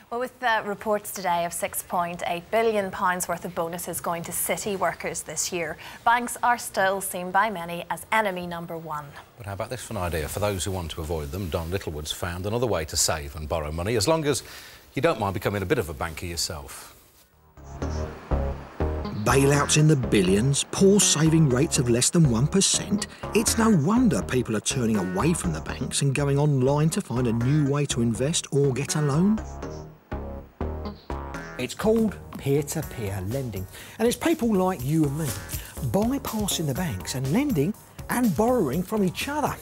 Well, with reports today of £6.8 billion worth of bonuses going to city workers this year, banks are still seen by many as enemy number one. But how about this for an idea? For those who want to avoid them, Don Littlewood's found another way to save and borrow money, as long as you don't mind becoming a bit of a banker yourself. Bailouts in the billions, poor saving rates of less than 1%. It's no wonder people are turning away from the banks and going online to find a new way to invest or get a loan. It's called peer-to-peer lending, and it's people like you and me bypassing the banks and lending and borrowing from each other,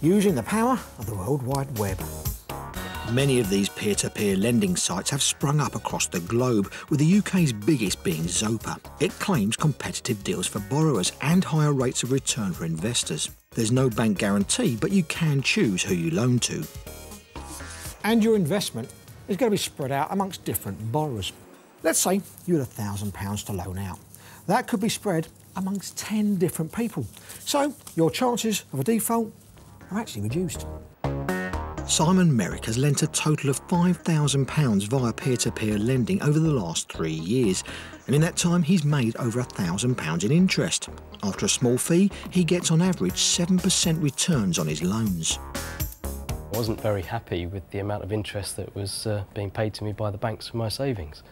using the power of the World Wide Web. Many of these peer-to-peer lending sites have sprung up across the globe, with the UK's biggest being Zopa. It claims competitive deals for borrowers and higher rates of return for investors. There's no bank guarantee, but you can choose who you loan to. And your investment is going to be spread out amongst different borrowers. Let's say you had £1,000 to loan out. That could be spread amongst 10 different people. So your chances of a default are actually reduced. Simon Merrick has lent a total of £5,000 via peer-to-peer lending over the last 3 years, and in that time he's made over £1,000 in interest. After a small fee, he gets on average 7% returns on his loans. I wasn't very happy with the amount of interest that was being paid to me by the banks for my savings.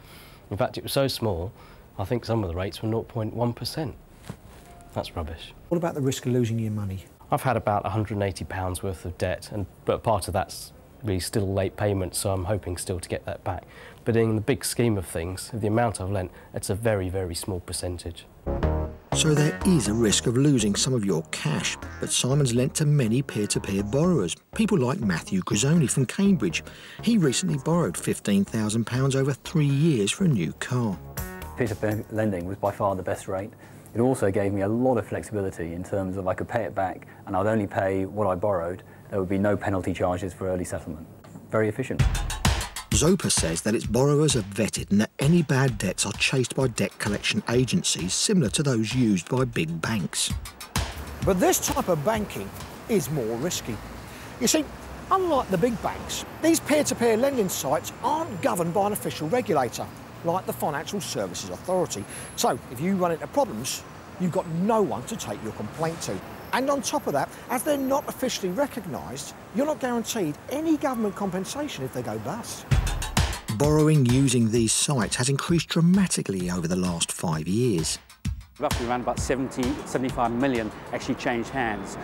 In fact, it was so small, I think some of the rates were 0.1%. That's rubbish. What about the risk of losing your money? I've had about £180 worth of debt, but part of that's really still late payment, so I'm hoping still to get that back. But in the big scheme of things, the amount I've lent, it's a very, very small percentage. So there is a risk of losing some of your cash, but Simon's lent to many peer-to-peer borrowers, people like Matthew Grisoni from Cambridge. He recently borrowed £15,000 over 3 years for a new car. Peer-to-peer lending was by far the best rate. It also gave me a lot of flexibility in terms of I could pay it back and I'd only pay what I borrowed. There would be no penalty charges for early settlement. Very efficient. Zopa says that its borrowers are vetted and that any bad debts are chased by debt collection agencies similar to those used by big banks. But this type of banking is more risky. You see, unlike the big banks, these peer-to-peer lending sites aren't governed by an official regulator, like the Financial Services Authority. So, if you run into problems, you've got no one to take your complaint to. And on top of that, as they're not officially recognised, you're not guaranteed any government compensation if they go bust. Borrowing using these sites has increased dramatically over the last 5 years. Roughly around about 75 million actually changed hands.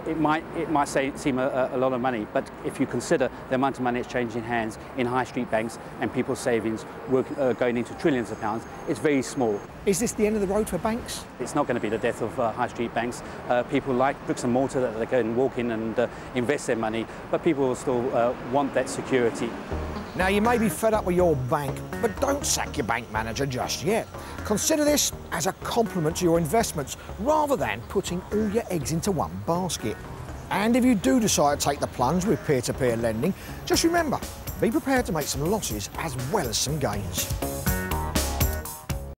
It might seem a lot of money, but if you consider the amount of money that's changing hands in high street banks and people's savings going into trillions of pounds, it's very small. Is this the end of the road for banks? It's not going to be the death of high street banks. People like bricks and mortar that they can walk in and invest their money, but people will still want that security. Now, you may be fed up with your bank, but don't sack your bank manager just yet. Consider this as a complement to your investments, rather than putting all your eggs into one basket. And if you do decide to take the plunge with peer-to-peer lending, just remember, be prepared to make some losses as well as some gains.